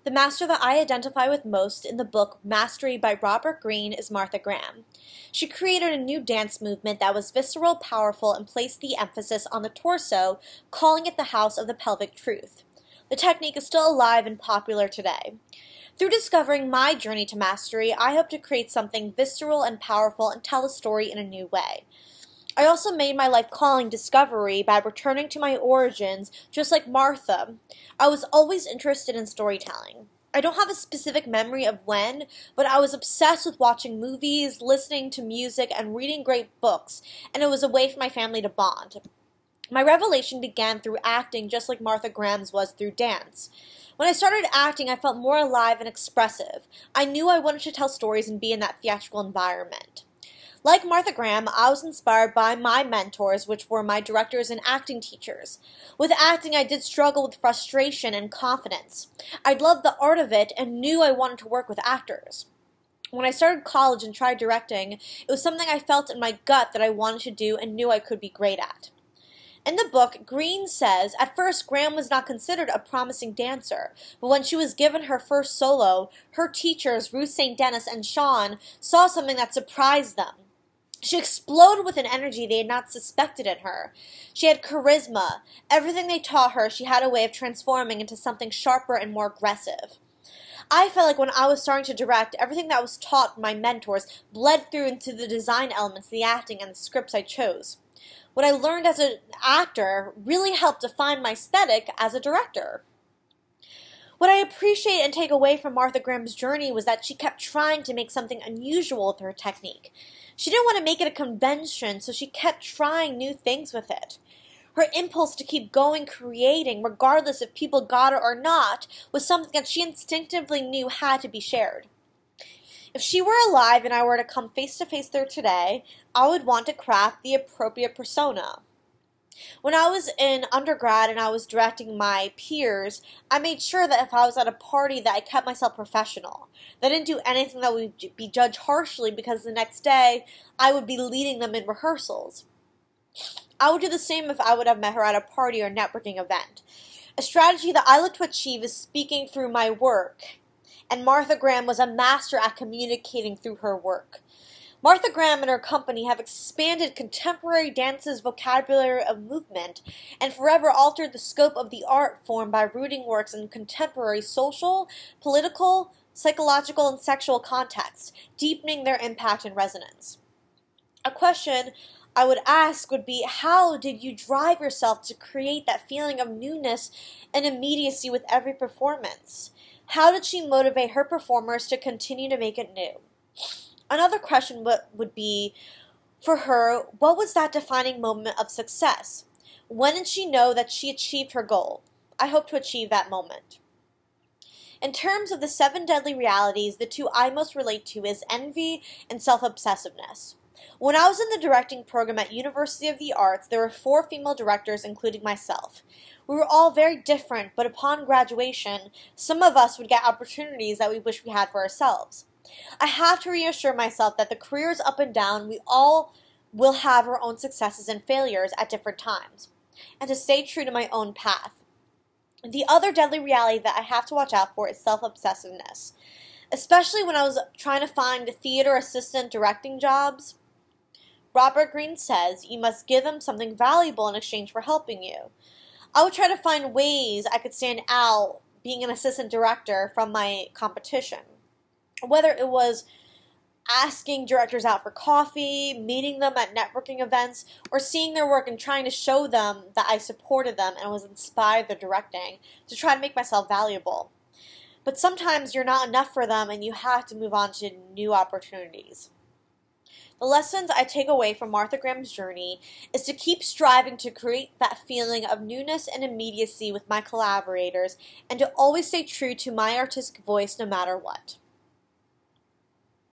The master that I identify with most in the book Mastery by Robert Greene is Martha Graham. She created a new dance movement that was visceral, powerful, and placed the emphasis on the torso, calling it the House of the Pelvic Truth. The technique is still alive and popular today. Through discovering my journey to mastery, I hope to create something visceral and powerful and tell a story in a new way. I also made my life calling discovery by returning to my origins, just like Martha. I was always interested in storytelling. I don't have a specific memory of when, but I was obsessed with watching movies, listening to music, and reading great books, and it was a way for my family to bond. My revelation began through acting, just like Martha Graham's was through dance. When I started acting, I felt more alive and expressive. I knew I wanted to tell stories and be in that theatrical environment. Like Martha Graham, I was inspired by my mentors, which were my directors and acting teachers. With acting, I did struggle with frustration and confidence. I loved the art of it and knew I wanted to work with actors. When I started college and tried directing, it was something I felt in my gut that I wanted to do and knew I could be great at. In the book, Greene says, at first Graham was not considered a promising dancer, but when she was given her first solo, her teachers, Ruth St. Denis and Sean, saw something that surprised them. She exploded with an energy they had not suspected in her. She had charisma. Everything they taught her, she had a way of transforming into something sharper and more aggressive. I felt like when I was starting to direct, everything that was taught from my mentors bled through into the design elements, the acting, and the scripts I chose. What I learned as an actor really helped define my aesthetic as a director. What I appreciate and take away from Martha Graham's journey was that she kept trying to make something unusual with her technique. She didn't want to make it a convention, so she kept trying new things with it. Her impulse to keep going creating, regardless if people got it or not, was something that she instinctively knew had to be shared. If she were alive and I were to come face to face with her today, I would want to craft the appropriate persona. When I was in undergrad and I was directing my peers, I made sure that if I was at a party that I kept myself professional. That I didn't do anything that would be judged harshly because the next day I would be leading them in rehearsals. I would do the same if I would have met her at a party or networking event. A strategy that I look to achieve is speaking through my work, and Martha Graham was a master at communicating through her work. Martha Graham and her company have expanded contemporary dance's vocabulary of movement and forever altered the scope of the art form by rooting works in contemporary social, political, psychological, and sexual contexts, deepening their impact and resonance. A question I would ask would be, how did you drive yourself to create that feeling of newness and immediacy with every performance? How did she motivate her performers to continue to make it new? Another question would be, for her, what was that defining moment of success? When did she know that she achieved her goal? I hope to achieve that moment. In terms of the 7 deadly realities, the 2 I most relate to is envy and self-obsessiveness. When I was in the directing program at University of the Arts, there were 4 female directors, including myself. We were all very different, but upon graduation, some of us would get opportunities that we wish we had for ourselves. I have to reassure myself that the career is up and down. We all will have our own successes and failures at different times, and to stay true to my own path. The other deadly reality that I have to watch out for is self-obsessiveness, especially when I was trying to find theater assistant directing jobs. Robert Greene says you must give them something valuable in exchange for helping you. I would try to find ways I could stand out being an assistant director from my competition. Whether it was asking directors out for coffee, meeting them at networking events, or seeing their work and trying to show them that I supported them and was inspired their directing to try to make myself valuable. But sometimes you're not enough for them and you have to move on to new opportunities. The lessons I take away from Martha Graham's journey is to keep striving to create that feeling of newness and immediacy with my collaborators and to always stay true to my artistic voice no matter what.